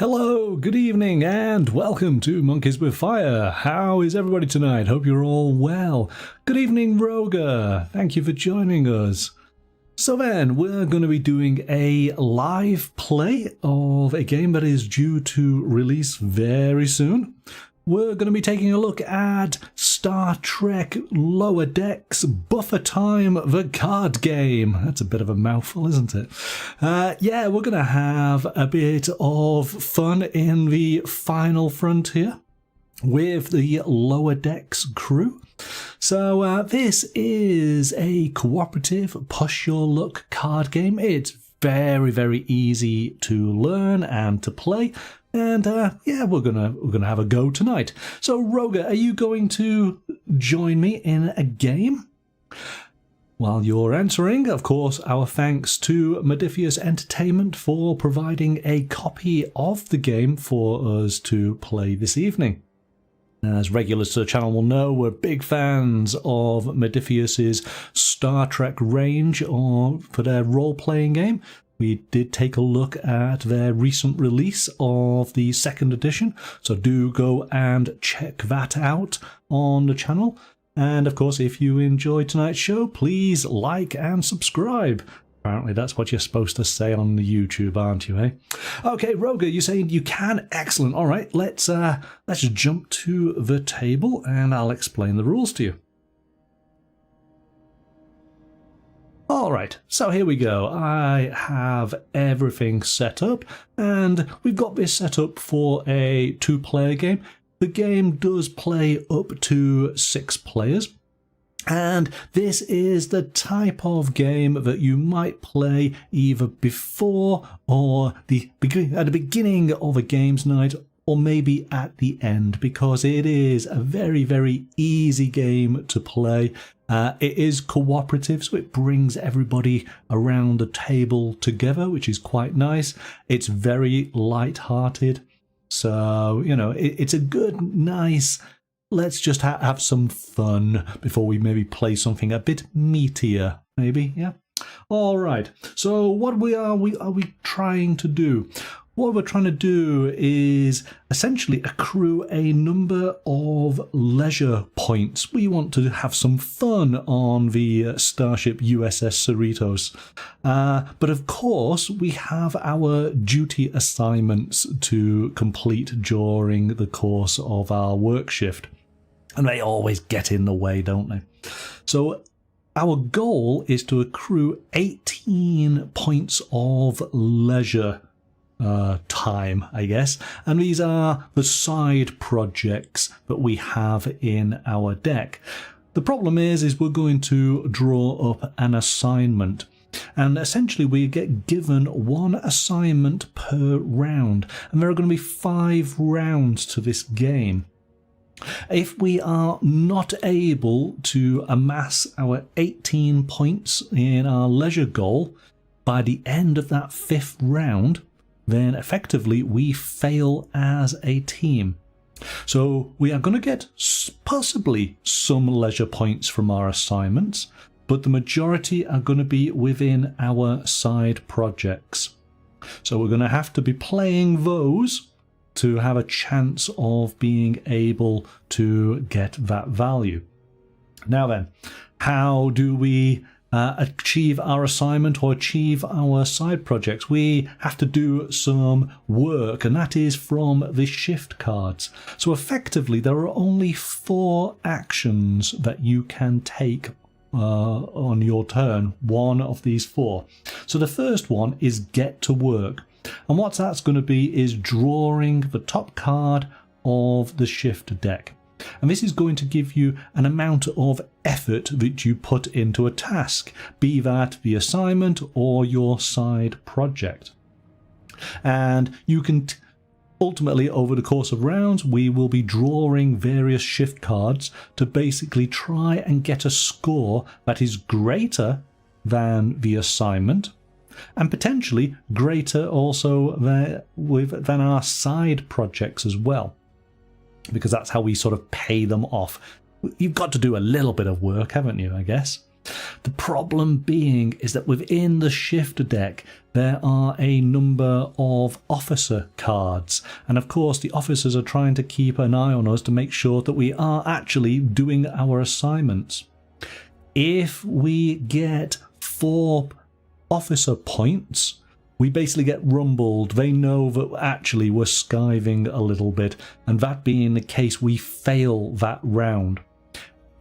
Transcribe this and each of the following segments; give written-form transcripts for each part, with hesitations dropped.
Hello, good evening, and welcome to Monkeys with Fire. How is everybody tonight? Hope you're all well. Good evening, Roger. Thank you for joining us. So then, we're going to be doing a live play of a game that is due to release very soon. We're going to be taking a look at Star Trek Lower Decks Buffer Time, the card game. That's a bit of a mouthful, isn't it? Yeah, we're going to have a bit of fun in the final frontier with the Lower Decks crew. So this is a cooperative push your luck card game. It's very, very easy to learn and to play. And yeah, we're gonna have a go tonight. So Roger, are you going to join me in a game? While you're answering, of course, our thanks to Modiphius Entertainment for providing a copy of the game for us to play this evening. As regulars to the channel will know, we're big fans of Modiphius's Star Trek range for their role-playing game. We did take a look at their recent release of the second edition, so do go and check that out on the channel. And of course, if you enjoyed tonight's show, please like and subscribe. Apparently that's what you're supposed to say on the YouTube, aren't you, eh? Okay, Roger, you're saying you can? Excellent. All right, let's jump to the table and I'll explain the rules to you. Alright, so here we go. I have everything set up, and we've got this set up for a 2-player game. The game does play up to 6 players, and this is the type of game that you might play either before or at the beginning of a games night, or maybe at the end, because it is a very, very easy game to play. It is cooperative, so it brings everybody around the table together, which is quite nice. It's very light-hearted, so, you know, it's a good, nice, let's just have some fun before we maybe play something a bit meatier, maybe, yeah? All right, so what are we trying to do? What we're trying to do is essentially accrue a number of leisure points. We want to have some fun on the starship USS Cerritos. But of course, we have our duty assignments to complete during the course of our work shift. And they always get in the way, don't they? So our goal is to accrue 18 points of leisure time, I guess, and these are the side projects that we have in our deck. The problem is we're going to draw up an assignment, and essentially we get given one assignment per round, and there are going to be 5 rounds to this game. If we are not able to amass our 18 points in our leisure goal by the end of that 5th round, then effectively we fail as a team. So we are going to get possibly some leisure points from our assignments, but the majority are going to be within our side projects. So we're going to have to be playing those to have a chance of being able to get that value. Now then, how do we achieve our assignment or achieve our side projects? We have to do some work, and that is from the shift cards. So effectively there are only 4 actions that you can take on your turn, one of these 4. So the first one is get to work, and what that's going to be is drawing the top card of the shift deck. And this is going to give you an amount of effort that you put into a task, be that the assignment or your side project. And you can ultimately, over the course of rounds, we will be drawing various shift cards to basically try and get a score that is greater than the assignment, and potentially greater also than our side projects as well, because that's how we sort of pay them off. You've got to do a little bit of work, haven't you, I guess? The problem being is that within the shift deck there are a number of officer cards, and of course the officers are trying to keep an eye on us to make sure that we are actually doing our assignments. If we get 4 officer points, we basically get rumbled. They know that actually we're skiving a little bit, and that being the case, we fail that round.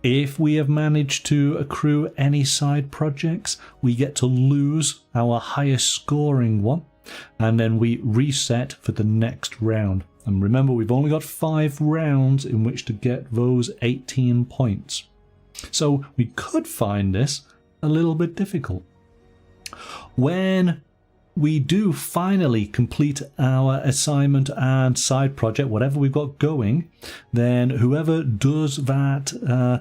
If we have managed to accrue any side projects, we get to lose our highest scoring one, and then we reset for the next round. And remember, we've only got 5 rounds in which to get those 18 points. So we could find this a little bit difficult. When we do finally complete our assignment and side project, whatever we've got going, then whoever does that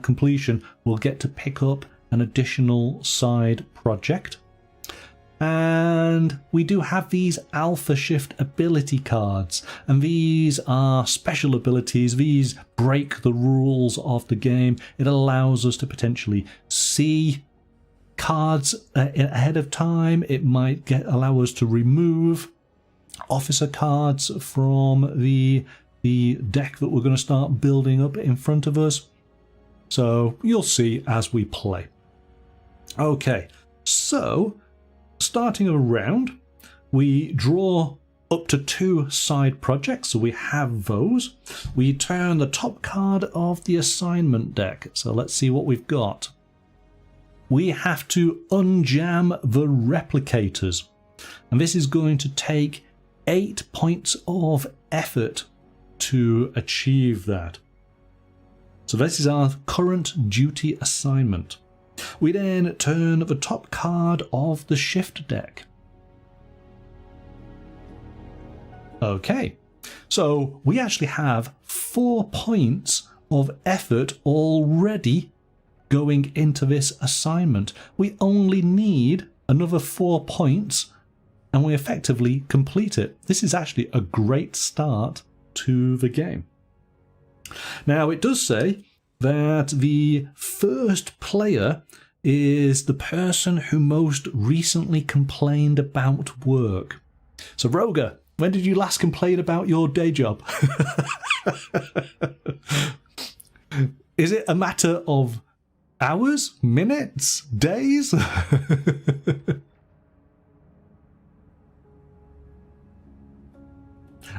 completion will get to pick up an additional side project. And we do have these alpha shift ability cards, and these are special abilities. These break the rules of the game. It allows us to potentially see cards ahead of time. It might allow us to remove officer cards from the deck that we're going to start building up in front of us. So you'll see as we play. Okay, so starting a round, we draw up to 2 side projects, so we have those. We turn the top card of the assignment deck, so let's see what we've got. We have to unjam the replicators, and this is going to take 8 points of effort to achieve that. So this is our current duty assignment. We then turn the top card of the shift deck. Okay, so we actually have 4 points of effort already going into this assignment. We only need another 4 points and we effectively complete it. This is actually a great start to the game. Now it does say that the first player is the person who most recently complained about work. So Roger, when did you last complain about your day job? Is it a matter of hours, minutes, days?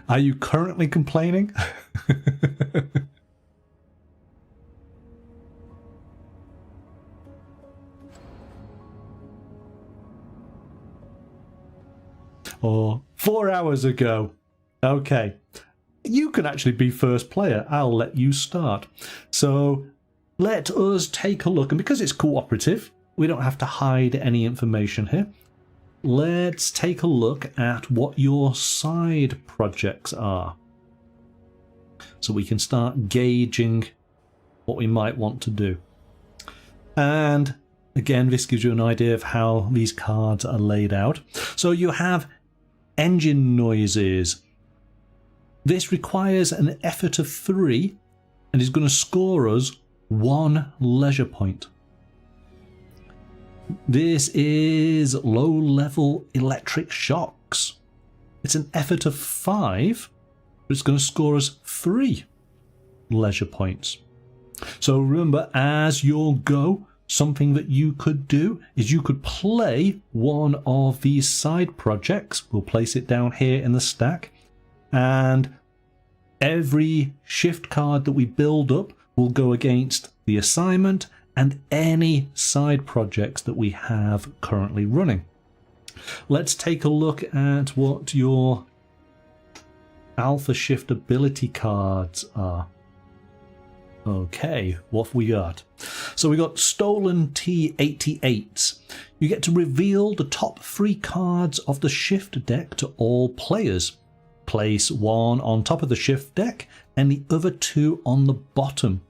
Are you currently complaining? Or 4 hours ago. Okay. You can actually be first player. I'll let you start. So let us take a look. And because it's cooperative, we don't have to hide any information here. Let's take a look at what your side projects are, so we can start gauging what we might want to do. And again, this gives you an idea of how these cards are laid out. So you have engine noises. This requires an effort of 3 and is going to score us 1 leisure point. This is low-level electric shocks. It's an effort of 5, but it's going to score us 3 leisure points. So remember, as your go, something that you could do is you could play one of these side projects. We'll place it down here in the stack, and every shift card that we build up will go against the assignment and any side projects that we have currently running. Let's take a look at what your alpha shift ability cards are. Okay, what have we got? So we got Stolen T88s. You get to reveal the top 3 cards of the shift deck to all players. Place 1 on top of the shift deck and the other 2 on the bottom.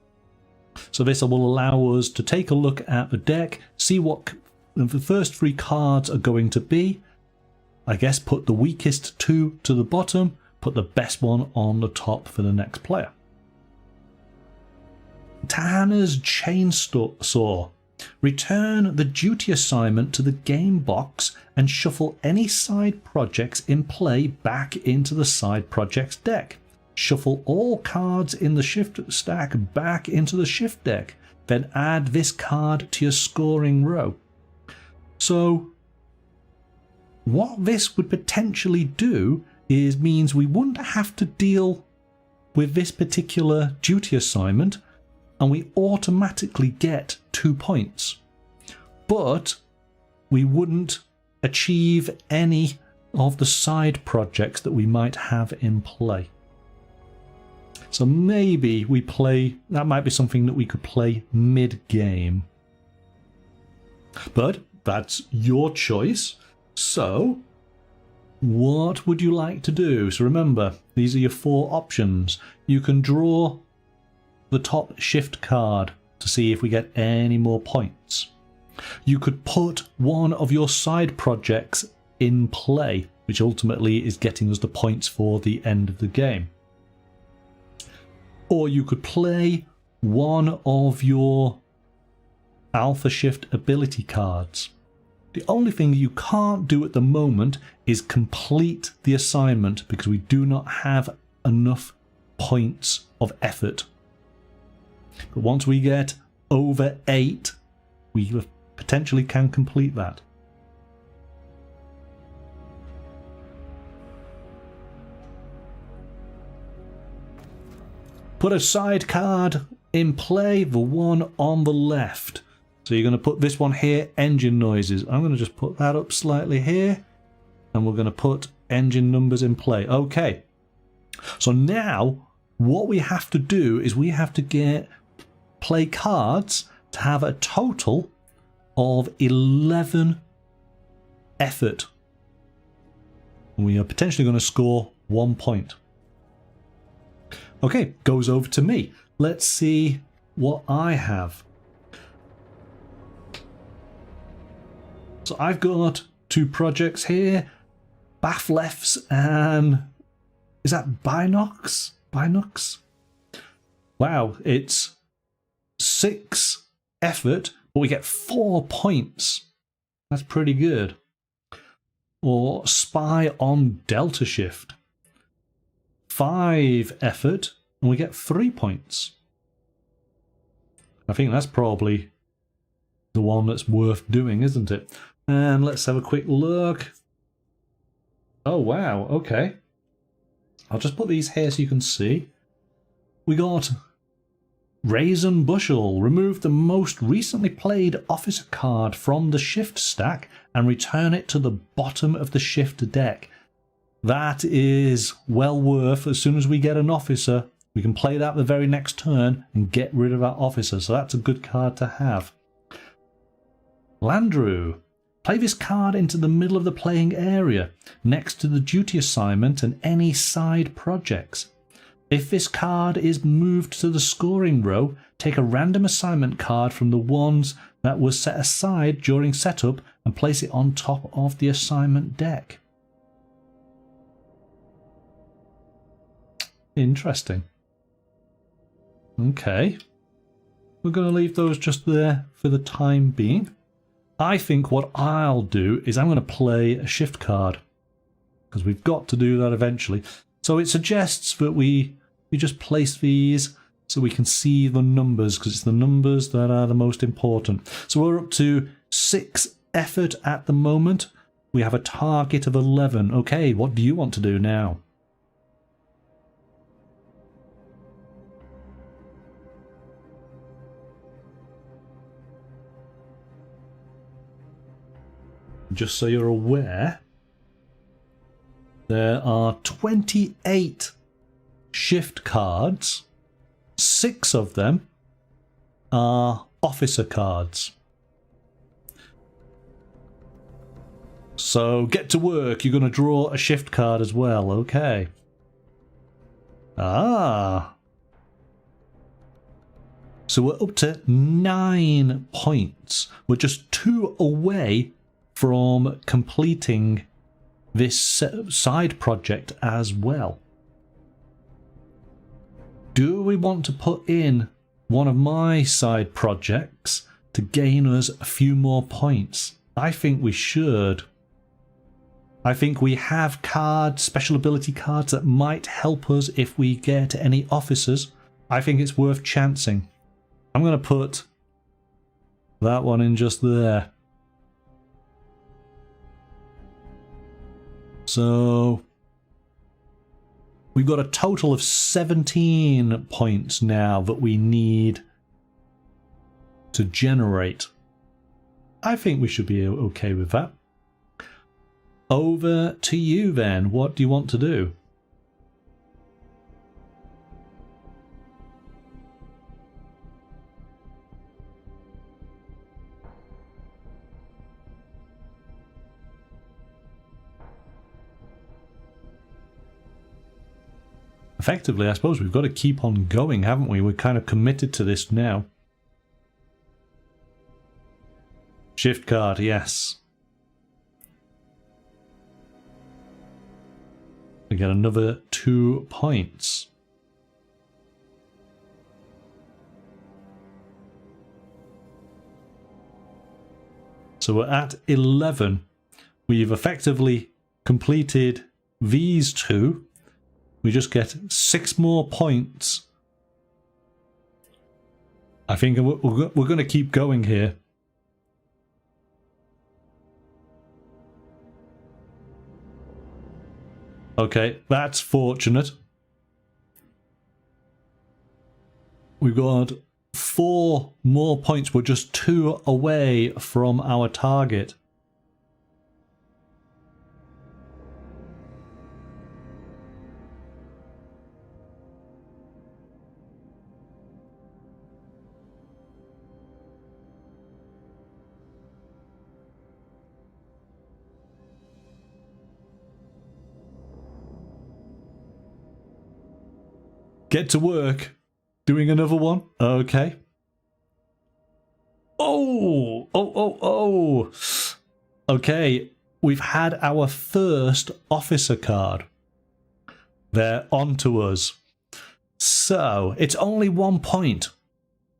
So this will allow us to take a look at the deck, see what the first 3 cards are going to be. I guess put the weakest 2 to the bottom, put the best one on the top for the next player. Tanner's Chainsaw. Return the duty assignment to the game box and shuffle any side projects in play back into the side projects deck. Shuffle all cards in the shift stack back into the shift deck. Then add this card to your scoring row. So what this would potentially do is means we wouldn't have to deal with this particular duty assignment and we automatically get 2 points. But we wouldn't achieve any of the side projects that we might have in play. So maybe we play, that might be something that we could play mid-game. But that's your choice. So what would you like to do? So remember, these are your 4 options. You can draw the top shift card to see if we get any more points. You could put one of your side projects in play, which ultimately is getting us the points for the end of the game. Or you could play one of your alpha shift ability cards. The only thing you can't do at the moment is complete the assignment because we do not have enough points of effort. But once we get over 8, we potentially can complete that. Put a side card in play, the one on the left. So you're going to put this one here, engine noises. I'm going to just put that up slightly here. And we're going to put engine numbers in play. Okay. So now what we have to do is we have to play cards to have a total of 11 effort. And we are potentially going to score 1 point. Okay, goes over to me. Let's see what I have. So I've got 2 projects here. Bathlefts and... is that Binox? Binox? Wow, it's 6 effort, but we get 4 points. That's pretty good. Or Spy on Delta Shift. 5 effort, and we get 3 points. I think that's probably the one that's worth doing, isn't it? And let's have a quick look. Oh, wow, okay. I'll just put these here so you can see. We got Raisin Bushel. Remove the most recently played officer card from the shift stack and return it to the bottom of the shift deck. That is well worth. As soon as we get an officer, we can play that the very next turn and get rid of that officer. So that's a good card to have. Landrew. Play this card into the middle of the playing area, next to the duty assignment and any side projects. If this card is moved to the scoring row, take a random assignment card from the ones that were set aside during setup and place it on top of the assignment deck. Interesting. Okay. We're going to leave those just there for the time being. I think what I'll do is I'm going to play a shift card because we've got to do that eventually. So it suggests that we just place these so we can see the numbers because it's the numbers that are the most important. So we're up to 6 effort at the moment. We have a target of 11. Okay, what do you want to do now? Just so you're aware, there are 28 shift cards. 6 of them are officer cards. So get to work. You're going to draw a shift card as well. Okay. Ah. So we're up to 9 points. We're just 2 away from completing this side project as well. Do we want to put in one of my side projects to gain us a few more points? I think we should. I think we have cards, special ability cards that might help us if we get any officers. I think it's worth chancing. I'm going to put that one in just there. So we've got a total of 17 points now that we need to generate. I think we should be okay with that. Over to you then. What do you want to do? Effectively, I suppose we've got to keep on going, haven't we? We're kind of committed to this now. Shift card, yes. We get another 2 points. So we're at 11. We've effectively completed these two. We just get 6 more points. I think we're going to keep going here. Okay, that's fortunate. We've got 4 more points. We're just 2 away from our target. Get to work. Doing another one? Okay. Oh. Okay, we've had our first officer card. They're onto us. So, it's only 1 point.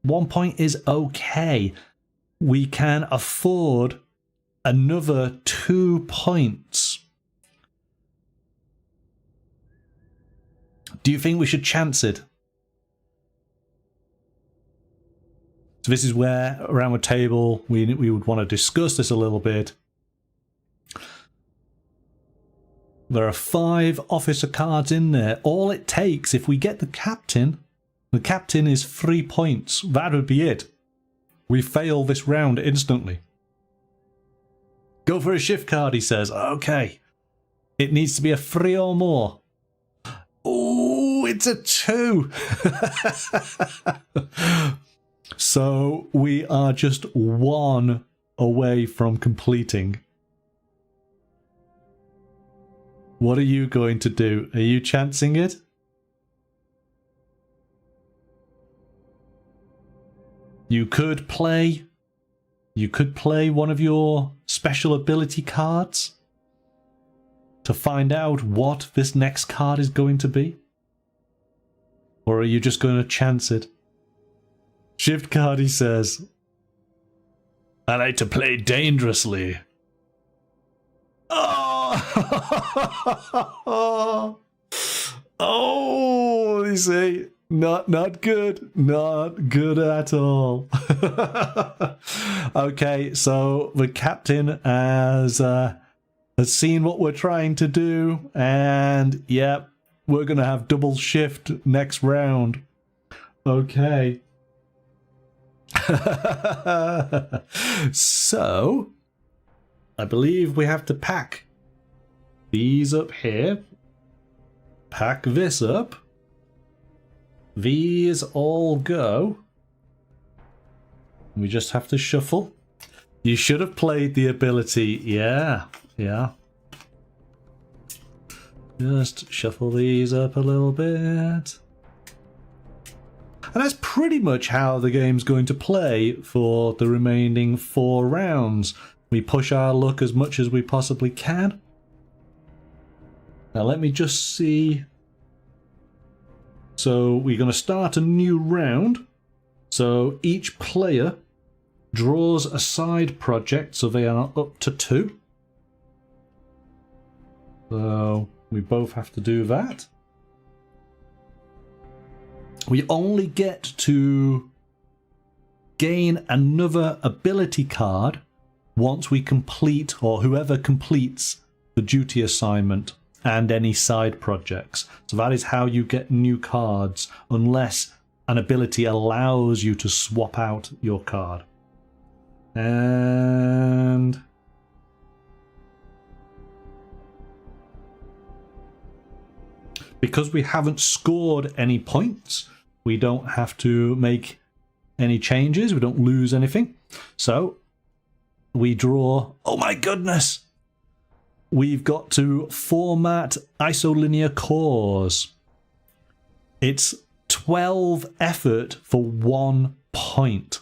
1 point is okay. We can afford another 2 points. Do you think we should chance it? So this is where, around the table, we would want to discuss this a little bit. There are 5 officer cards in there. All it takes, if we get the captain is 3 points. That would be it. We fail this round instantly. Go for a shift card, he says. Okay. It needs to be a 3 or more. Oh, it's a 2. So we are just 1 away from completing. What are you going to do? Are you chancing it? You could play one of your special ability cards to find out what this next card is going to be? Or are you just going to chance it? Shift card, he says. I like to play dangerously. Oh! Oh, you see, not good. Not good at all. Okay, so the captain has seen what we're trying to do, and yep, we're gonna have double shift next round. Okay. So, I believe we have to pack these up here. Pack this up. These all go. We just have to shuffle. You should have played the ability. Yeah. Just shuffle these up a little bit. And that's pretty much how the game's going to play for the remaining 4 rounds. We push our luck as much as we possibly can. Now let me just see. So we're going to start a new round. So each player draws a side project, so they are up to 2. So we both have to do that. We only get to gain another ability card once we complete, or whoever completes, the duty assignment and any side projects. So that is how you get new cards, unless an ability allows you to swap out your card. And because we haven't scored any points, we don't have to make any changes. We don't lose anything. So we draw. Oh my goodness! We've got to format isolinear cores. It's 12 effort for 1 point.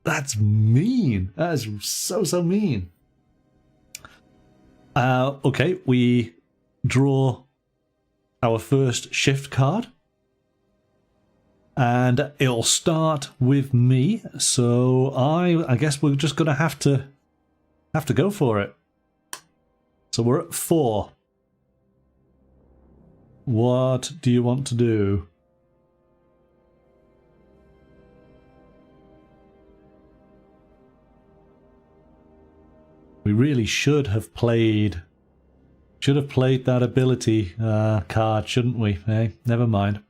That's mean. That is so mean. Okay, we draw our first shift card. And it'll start with me. So I guess we're just gonna have to go for it. So we're at 4. What do you want to do? We really should have played that ability card, shouldn't we? Hey, never mind.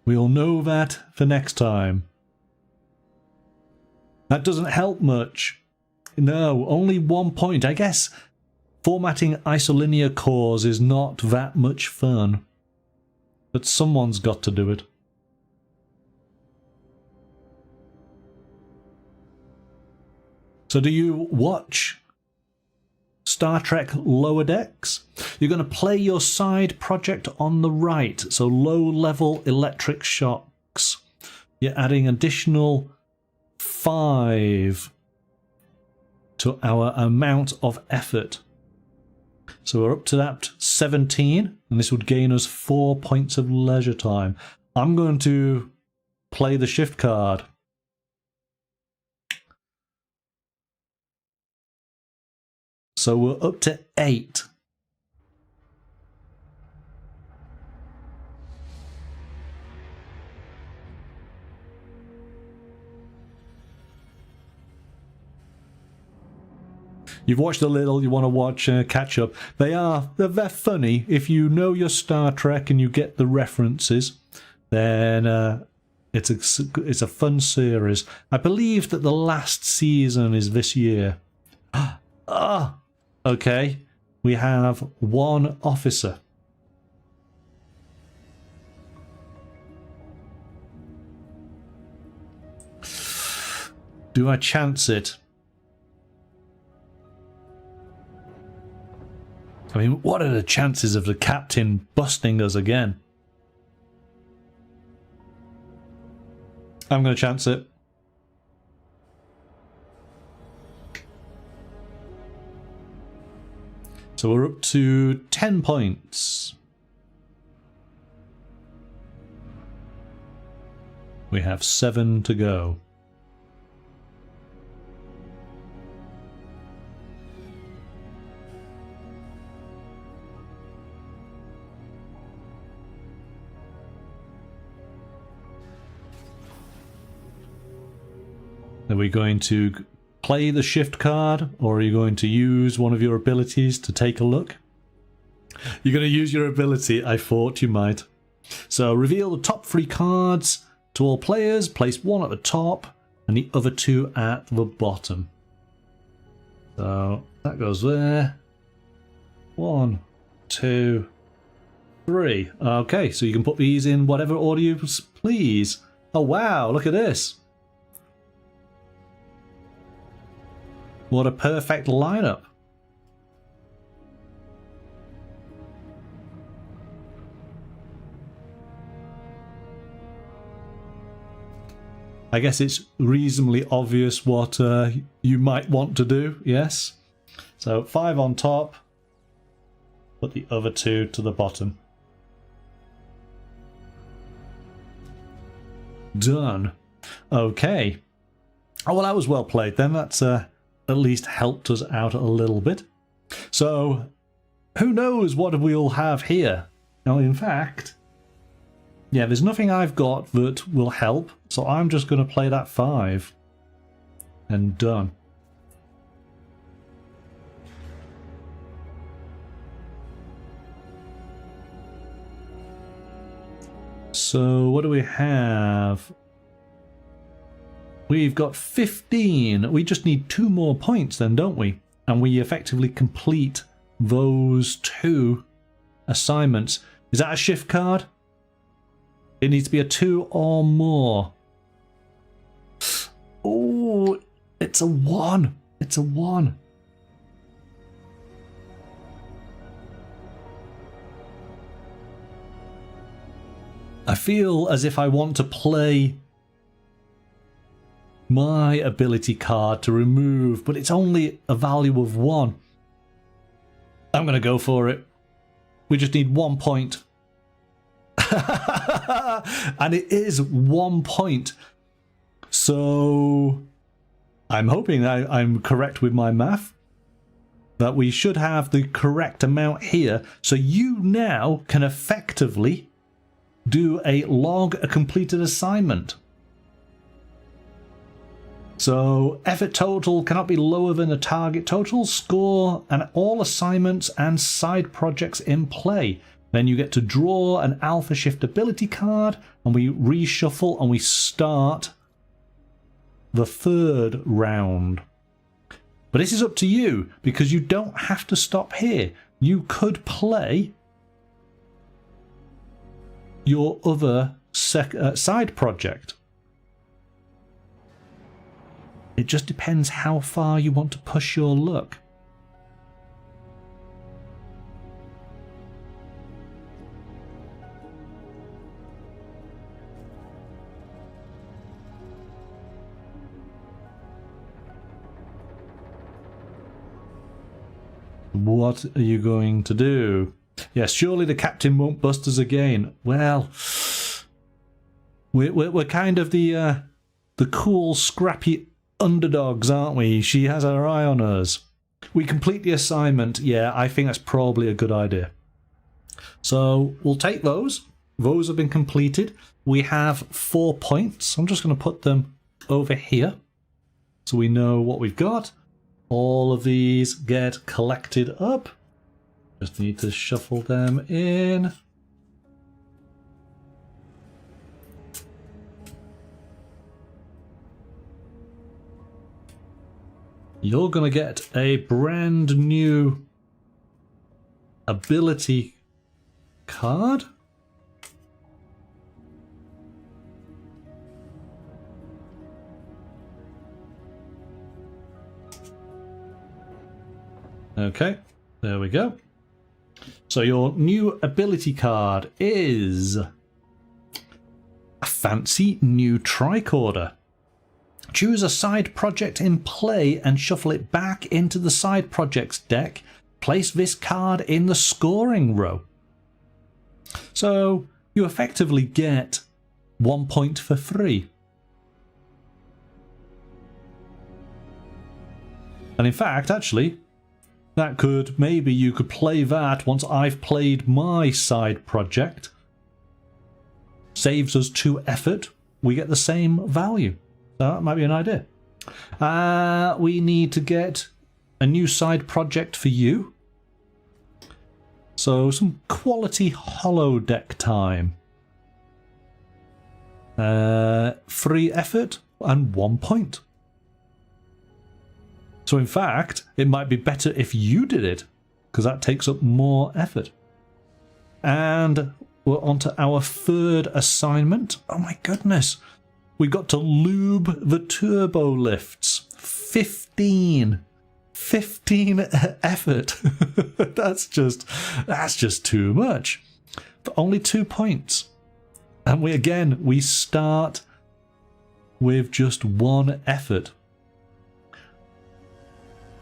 We'll know that for next time. That doesn't help much. No, only 1 point. I guess formatting isolinear cores is not that much fun. But someone's got to do it. So do you watch Star Trek Lower Decks? You're going to play your side project on the right, so low-level electric shocks. You're adding additional 5 to our amount of effort. So we're up to that 17, and this would gain us 4 points of leisure time. I'm going to play the shift card. So we're up to 8. You've watched a little, you want to watch catch up. They're funny. If you know your Star Trek and you get the references, then it's a fun series. I believe that the last season is this year. Okay, we have 1 officer. Do I chance it? I mean, what are the chances of the captain busting us again? I'm going to chance it. So we're up to 10 points. We have 7 to go. Are we going to play the shift card, or are you going to use one of your abilities to take a look? You're going to use your ability. I thought you might. So reveal the top 3 cards to all players. Place 1 at the top and the other 2 at the bottom. So that goes there. 1, 2, 3. Okay, so you can put these in whatever order you please. Oh wow, look at this. What a perfect lineup. I guess it's reasonably obvious what you might want to do, yes? So 5 on top, put the other 2 to the bottom. Done. Okay. Oh, well, that was well played then. That's at least helped us out a little bit. So, who knows what we'll have here? Now, in fact, yeah, there's nothing I've got that will help, so I'm just going to play that 5. And done. So, what do we have? We've got 15. We just need 2 more points then, don't we? And we effectively complete those 2 assignments. Is that a shift card? It needs to be a 2 or more. Oh, it's a 1. It's a 1. I feel as if I want to play my ability card to remove, but it's only a value of 1. I'm going to go for it. We just need 1 point. And it is 1 point. So I'm hoping I'm correct with my math. That we should have the correct amount here. So you now can effectively do a log a completed assignment. So effort total cannot be lower than the target total, score, and all assignments and side projects in play. Then you get to draw an alpha shift ability card, and we reshuffle and we start the 3rd round. But this is up to you, because you don't have to stop here. You could play your other side project. It just depends how far you want to push your luck. What are you going to do? Yes, surely the captain won't bust us again. Well, we're kind of the cool, scrappy underdogs, aren't we? She has her eye on us. We complete the assignment. Yeah, I think that's probably a good idea. So we'll take those. Those have been completed. We have 4 points. I'm just going to put them over here so we know what we've got. All of these get collected up. Just need to shuffle them in. You're going to get a brand new ability card. Okay, there we go. So your new ability card is a fancy new tricorder. Choose a side project in play and shuffle it back into the side projects deck. Place this card in the scoring row. So you effectively get 1 point for free. And in fact, actually, that could, maybe you could play that once I've played my side project. Saves us 2 effort. We get the same value. So that might be an idea. We need to get a new side project for you. So some quality holodeck time. 3 effort and 1 point. So in fact, it might be better if you did it, because that takes up more effort. And we're on to our 3rd assignment. Oh my goodness. We got to lube the turbolifts. 15 effort. That's just too much. For only 2 points. And we start with just 1 effort.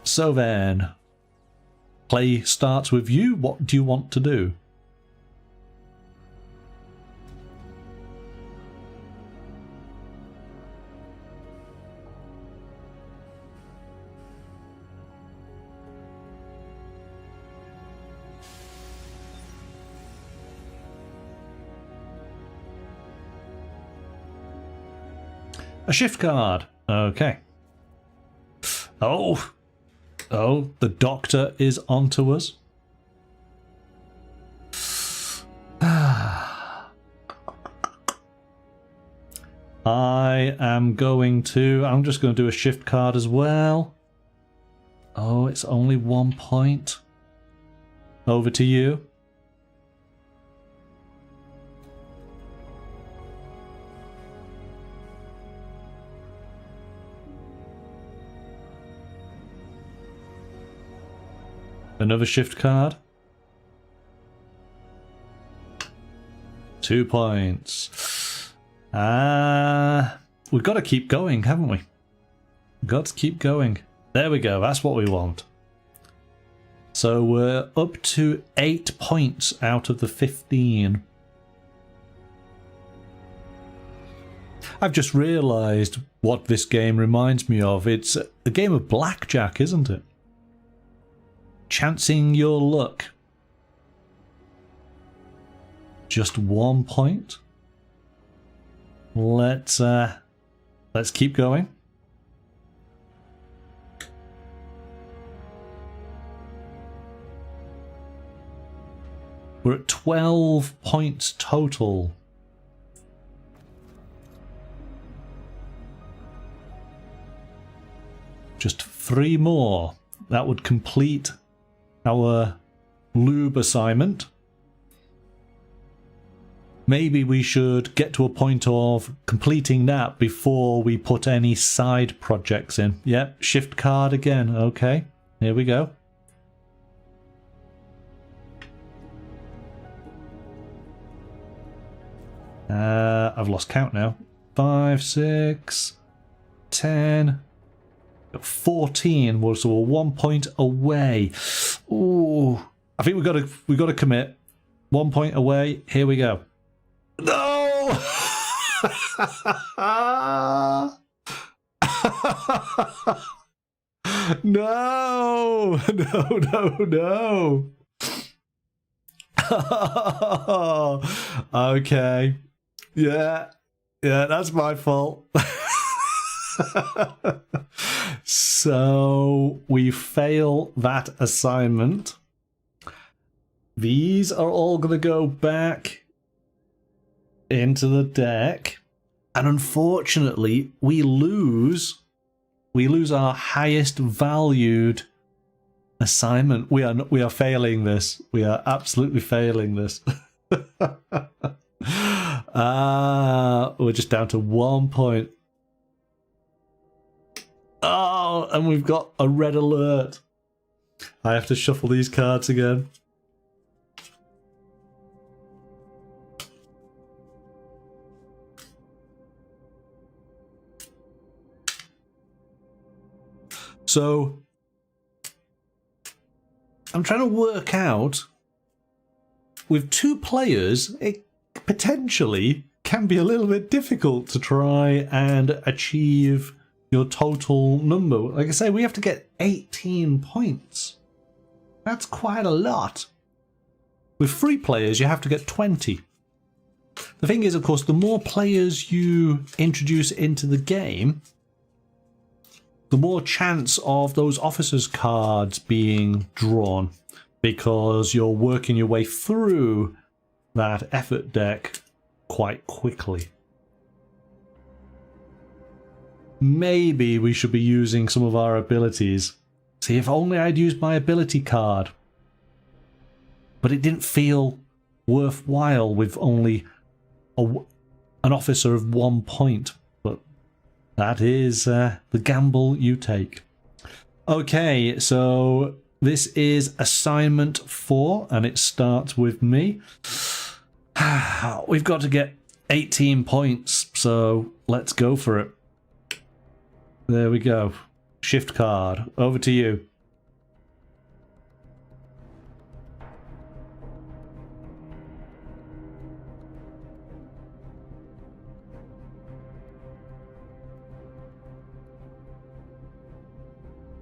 So then, play starts with you. What do you want to do? A shift card. Okay. Oh. Oh, the doctor is onto us. I'm just going to do a shift card as well. Oh, it's only 1 point. Over to you. Another shift card. 2 points. We've got to keep going, haven't we? We've got to keep going. There we go. That's what we want. So we're up to 8 points out of the 15. I've just realised what this game reminds me of. It's a game of blackjack, isn't it? Chancing your luck. Just 1 point. Let's keep going. We're at 12 points total. Just 3 more. That would complete our lube assignment. Maybe we should get to a point of completing that before we put any side projects in. Yep, shift card again. Okay, here we go. I've lost count now. 5, 6, 10, 14. So we're 1 point away. Ooh, I think we've got to commit. 1 point away. Here we go. No! No! No! Okay. Yeah, that's my fault. So we fail that assignment. These are all going to go back into the deck, and unfortunately we lose our highest valued assignment. We are failing this. We are absolutely failing this. We're just down to 1 point. Oh, and we've got a red alert. I have to shuffle these cards again. So I'm trying to work out, with 2 players, it potentially can be a little bit difficult to try and achieve your total number. Like I say, we have to get 18 points. That's quite a lot. With 3 players, you have to get 20. The thing is, of course, the more players you introduce into the game, the more chance of those officers' cards being drawn, because you're working your way through that effort deck quite quickly. Maybe we should be using some of our abilities. See, if only I'd used my ability card. But it didn't feel worthwhile with only an officer of 1 point. But that is the gamble you take. Okay, so this is assignment 4, and it starts with me. We've got to get 18 points, so let's go for it. There we go. Shift card. Over to you.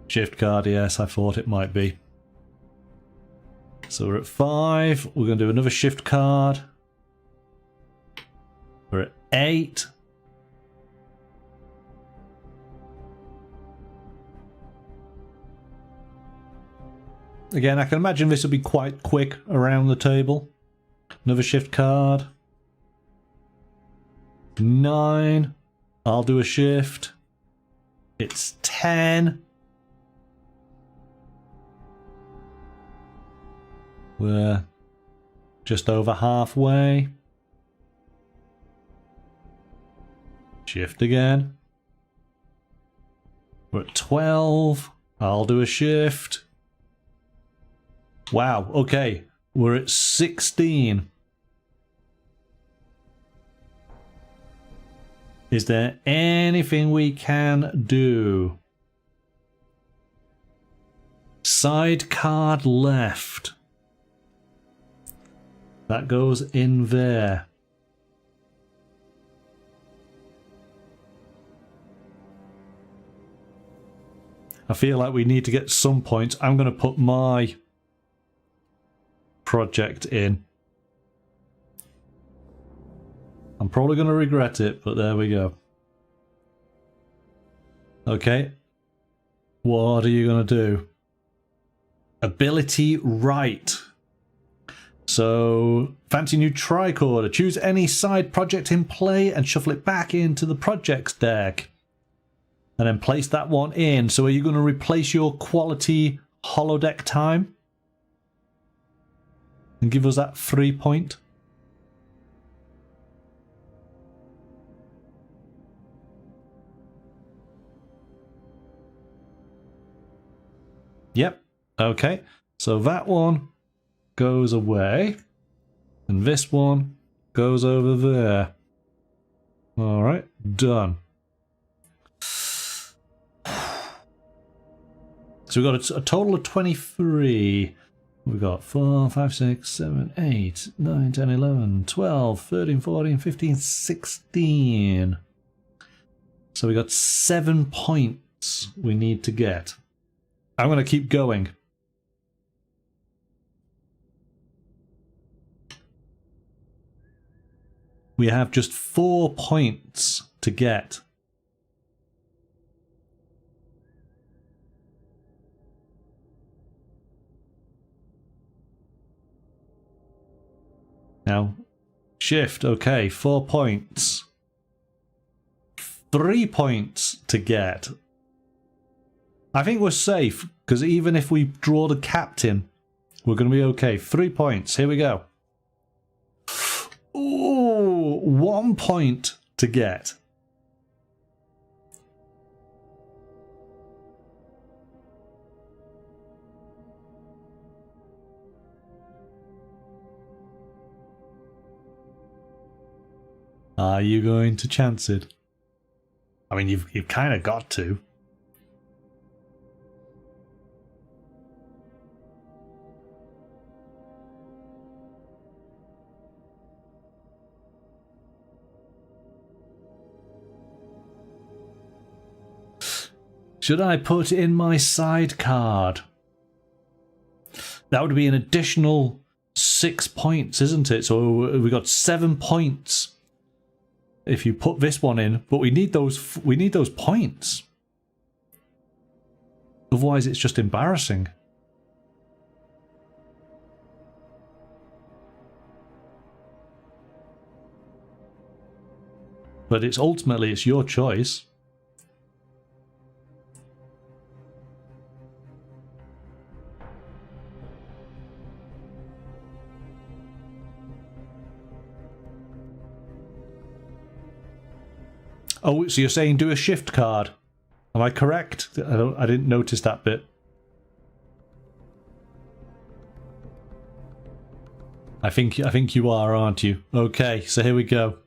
Shift card, yes, I thought it might be. So we're at 5. We're going to do another shift card. We're at 8. Again, I can imagine this will be quite quick around the table. Another shift card. 9. I'll do a shift. It's 10. We're just over halfway. Shift again. We're at 12. I'll do a shift. Wow, okay. We're at 16. Is there anything we can do? Side card left. That goes in there. I feel like we need to get some points. I'm going to put my project in. I'm probably going to regret it, but there we go. Okay. What are you going to do? Ability right. So, fancy new tricorder. Choose any side project in play and shuffle it back into the projects deck. And then place that one in. So are you going to replace your quality holodeck time? And give us that 3 point? Yep. Okay. So that one goes away. And this one goes over there. Alright. Done. So we've got a total of 23. We've got 4, 5, 6, 7, 8, 9, 10, 11, 12, 13, 14, 15, 16. So we got 7 points we need to get. I'm going to keep going. We have just 4 points to get. Now, shift, okay, 4 points. 3 points to get. I think we're safe, because even if we draw the captain, we're going to be okay. 3 points, here we go. Ooh, 1 point to get. Are you going to chance it? I mean, you've kind of got to. Should I put in my side card? That would be an additional 6 points, isn't it? So we got 7 points. If you put this one in, but we need those points. Otherwise it's just embarrassing. But it's ultimately it's your choice. Oh, so you're saying do a shift card? Am I correct? I didn't notice that bit. I think you are, aren't you? Okay, so here we go.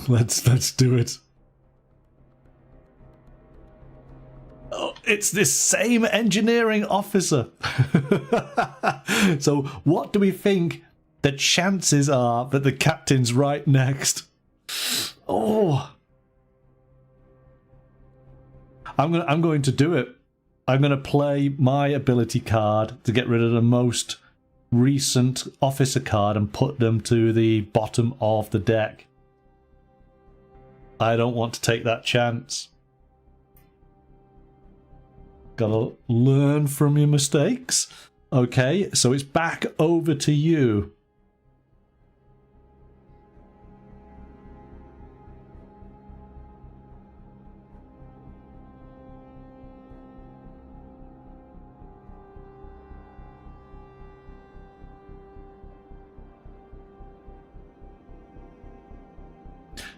let's do it. Oh, it's this same engineering officer. So what do we think the chances are that the captain's right next? Oh. I'm going to do it. I'm going to play my ability card to get rid of the most recent officer card and put them to the bottom of the deck. I don't want to take that chance. Gotta learn from your mistakes. Okay, so it's back over to you.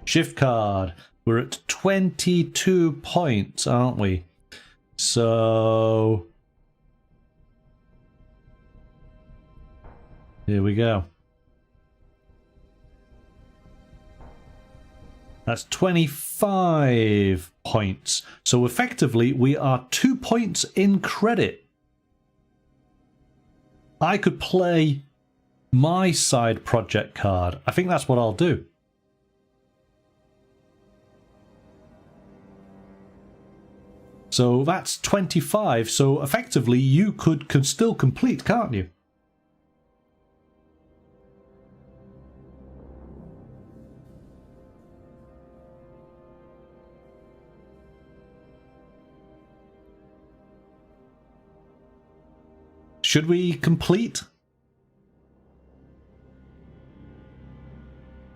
Shift card. We're at 22 points, aren't we? So here we go. That's 25 points. So effectively, we are 2 points in credit. I could play my side project card. I think that's what I'll do. So that's 25. So effectively, you could still complete, can't you? Should we complete?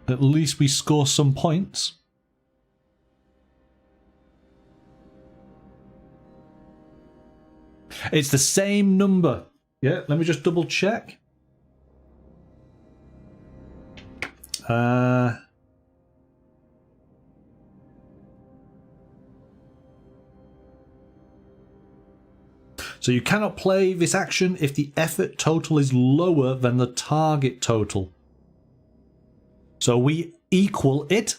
At least we score some points. It's the same number. Yeah, let me just double check. So you cannot play this action if the effort total is lower than the target total. So we equal it.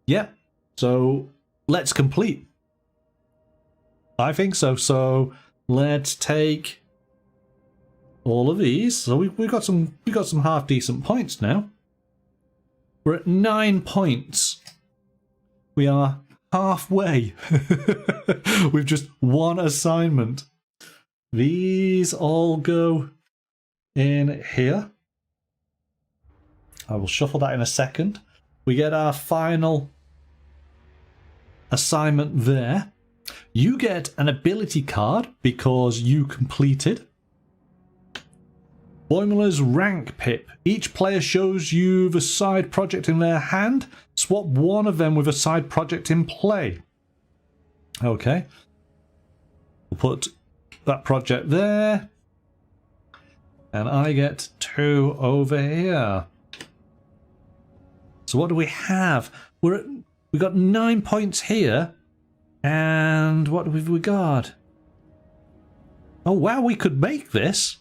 Yeah. So let's complete. I think so. So let's take all of these. So we got some half decent points now. We're at 9 points. We are halfway. With just one assignment. These all go in here. I will shuffle that in a second. We get our final assignment there. You get an ability card because you completed. Boimler's rank pip. Each player shows you the side project in their hand. Swap one of them with a side project in play. Okay. We'll put that project there. And I get 2 over here. So what do we have? We got 9 points here. And what have we got? Oh wow, we could make this.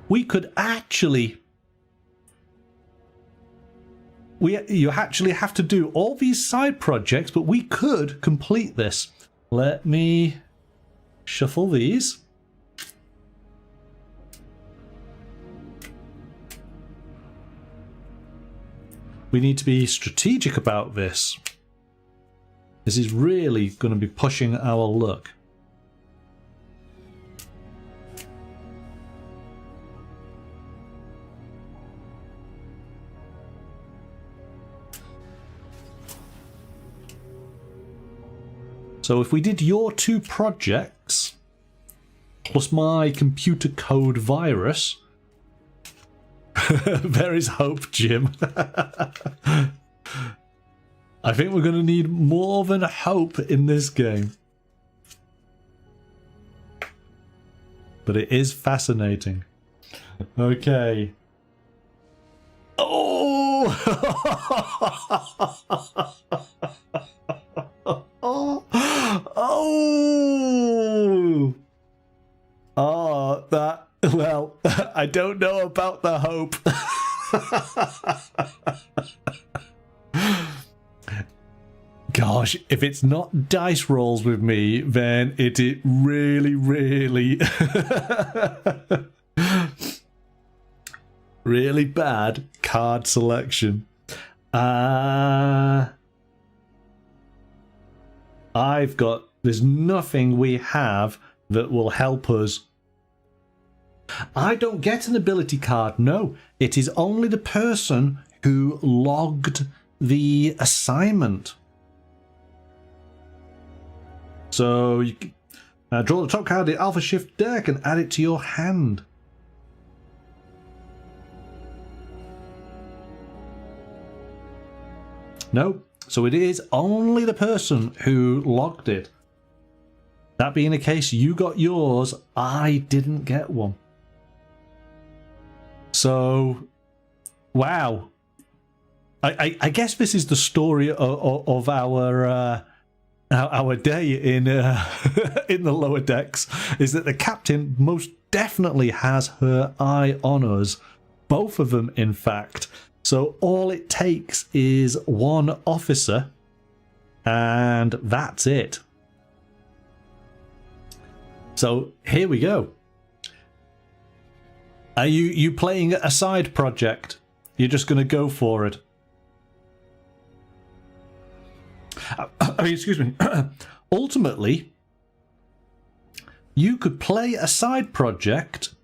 We could actually... You actually have to do all these side projects, but we could complete this. Let me shuffle these. We need to be strategic about this. This is really going to be pushing our luck. So if we did your 2 projects, plus my computer code virus, there is hope, Jim. I think we're going to need more than hope in this game. But it is fascinating. Okay. Oh! Oh! Oh, that... Well, I don't know about the hope. Gosh, if it's not dice rolls with me, then it really, really... really bad card selection. There's nothing we have that will help us. I don't get an ability card, no. It is only the person who logged the assignment. So Draw the top card of the Alpha Shift deck and add it to your hand. No, so it is only the person who logged it. That being the case, you got yours, I didn't get one. So, wow. I guess this is the story of our day in in the lower decks, is that the captain most definitely has her eye on us. Both of them, in fact. So all it takes is one officer, and that's it. So here we go. Are you playing a side project? You're just going to go for it. I mean, excuse me. Ultimately, you could play a side project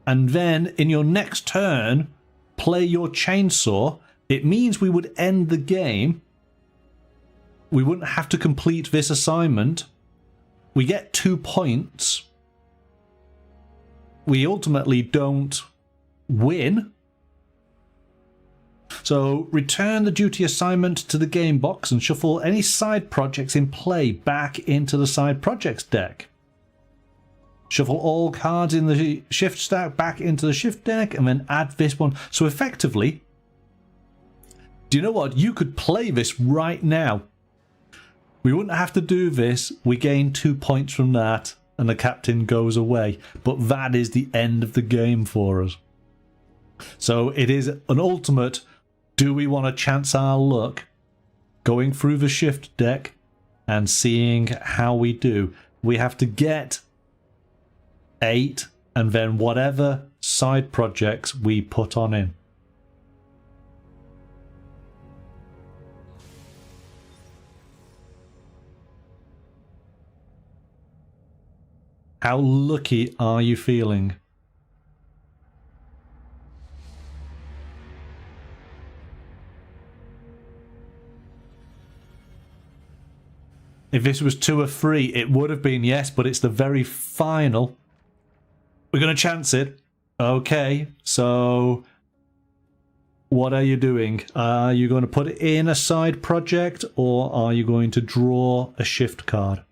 and then in your next turn play your chainsaw. It means we would end the game. We wouldn't have to complete this assignment. We get 2 points. We ultimately don't win. So return the duty assignment to the game box and shuffle any side projects in play back into the side projects deck. Shuffle all cards in the shift stack back into the shift deck and then add this one. So effectively, do you know what? You could play this right now. We wouldn't have to do this. We gain 2 points from that and the captain goes away. But that is the end of the game for us. So it is an ultimate, do we want to chance our luck going through the shift deck and seeing how we do? We have to get 8 and then whatever side projects we put on in. How lucky are you feeling? If this was 2 or 3, it would have been yes, but it's the very final. We're going to chance it. Okay, so what are you doing? Are you going to put it in a side project or are you going to draw a shift card?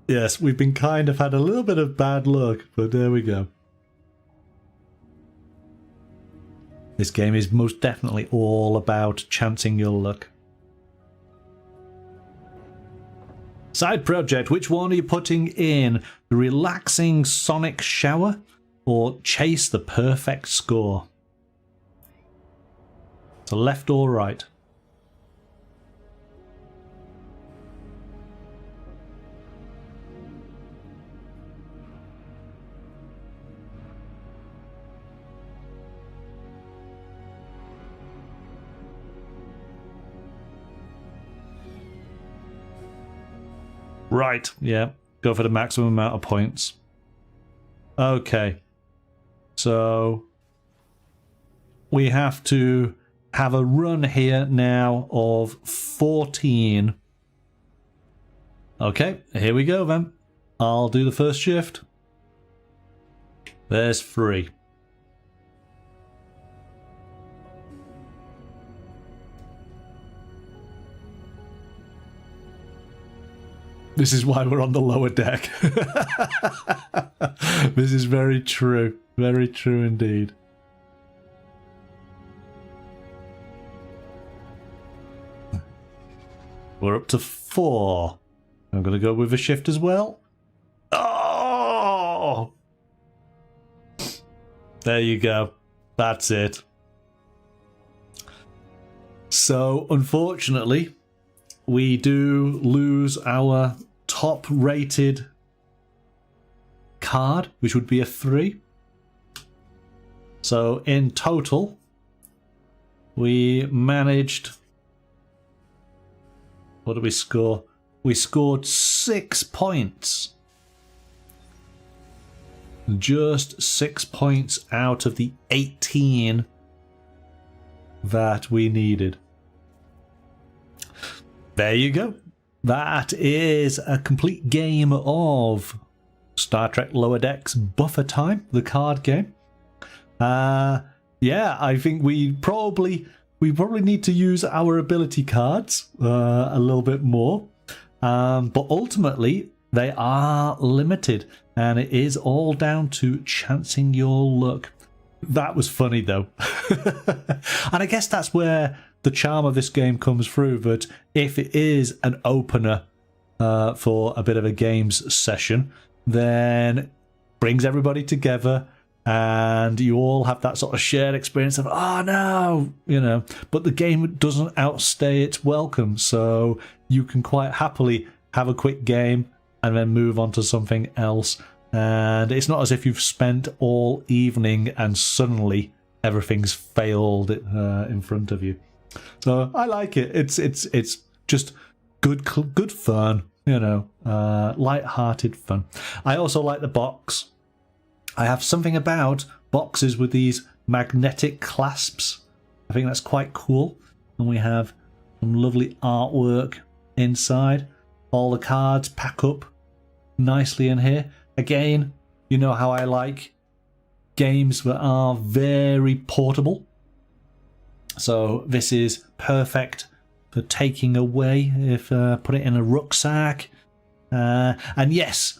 Yes, we've been kind of had a little bit of bad luck, but there we go. This game is most definitely all about chancing your luck. Side project, which one are you putting in? The relaxing sonic shower or chase the perfect score? So left or right? Right, yeah. Go for the maximum amount of points. Okay. So we have to have a run here now of 14. Okay, here we go then. I'll do the first shift. There's 3. This is why we're on the lower deck. This is very true. Very true indeed. We're up to 4. I'm going to go with a shift as well. Oh! There you go. That's it. So, unfortunately, we do lose our top rated card, which would be a 3. So in total, we managed... What did we score? We scored 6 points. Just 6 points out of the 18 that we needed. there you go. That is a complete game of Star Trek Lower Decks Buffer Time, the card game. Yeah, I think we probably need to use our ability cards a little bit more. But ultimately, they are limited, and it is all down to chancing your luck. That was funny, though. And I guess that's where the charm of this game comes through, that if it is an opener for a bit of a games session, then it brings everybody together, and you all have that sort of shared experience of, oh no, you know, but the game doesn't outstay its welcome, so you can quite happily have a quick game and then move on to something else. And it's not as if you've spent all evening and suddenly everything's failed in front of you. So I like it. It's just good fun, you know, light-hearted fun. I also like the box. I have something about boxes with these magnetic clasps. I think that's quite cool. And we have some lovely artwork inside. All the cards pack up nicely in here. Again, you know how I like games that are very portable. So this is perfect for taking away, if put it in a rucksack. And yes,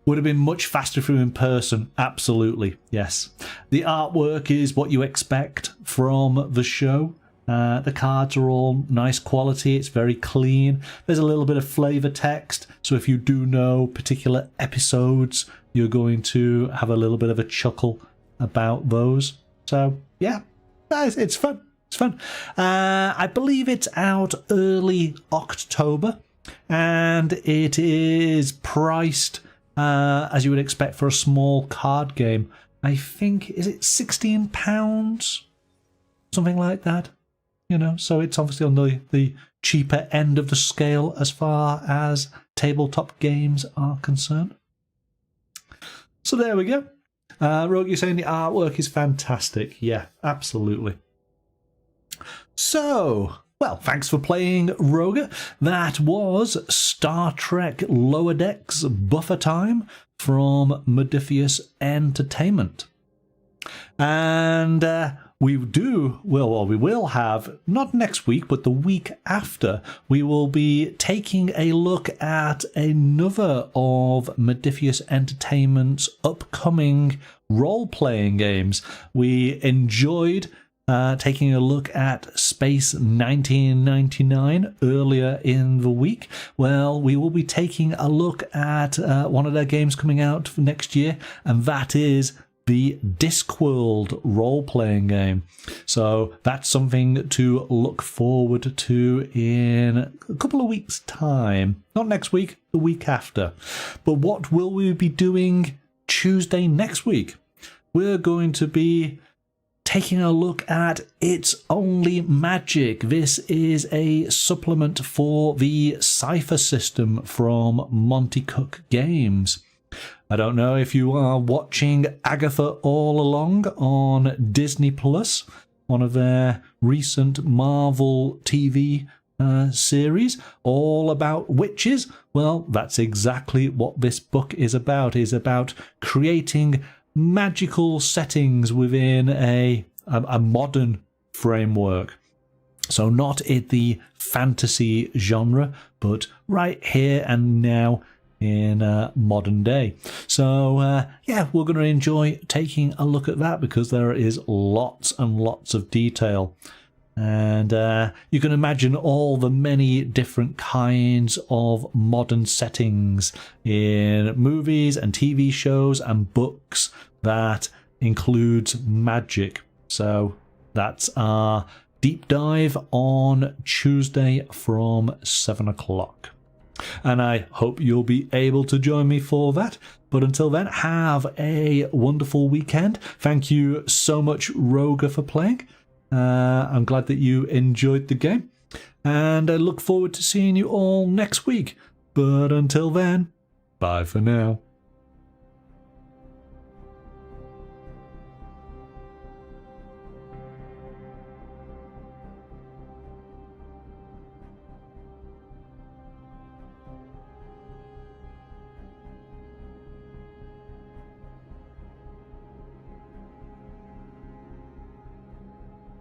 would have been much faster if we were in person. Absolutely, yes. The artwork is what you expect from the show. The cards are all nice quality. It's very clean. There's a little bit of flavor text, so if you do know particular episodes, you're going to have a little bit of a chuckle about those. So yeah, it's fun. It's fun. I believe it's out early October, and it is priced as you would expect for a small card game. I think, is it £16? Something like that. You know, so it's obviously on the cheaper end of the scale as far as tabletop games are concerned. So there we go. Rogue, you're saying the artwork is fantastic. Yeah, absolutely. So, well, thanks for playing, Rogue. That was Star Trek Lower Decks Buffer Time from Modiphius Entertainment. And we will have, not next week, but the week after, we will be taking a look at another of Modiphius Entertainment's upcoming role-playing games. We enjoyed taking a look at Space 1999 earlier in the week. Well, we will be taking a look at one of their games coming out for next year, and that is the Discworld role-playing game. So that's something to look forward to in a couple of weeks' time. Not next week, the week after. But what will we be doing Tuesday next week? We're going to be taking a look at It's Only Magic. This is a supplement for the Cypher system from Monty Cook Games. I don't know if you are watching Agatha All Along on Disney Plus, one of their recent Marvel TV series, all about witches. Well, that's exactly what this book is about. It's about creating magical settings within a modern framework. So not in the fantasy genre, but right here and now in modern day. So yeah, we're going to enjoy taking a look at that because there is lots and lots of detail. And you can imagine all the many different kinds of modern settings in movies and TV shows and books that includes magic. So that's our deep dive on Tuesday from 7 o'clock. And I hope you'll be able to join me for that. But until then, have a wonderful weekend. Thank you so much, Roger, for playing. I'm glad that you enjoyed the game. And I look forward to seeing you all next week. But until then, bye for now.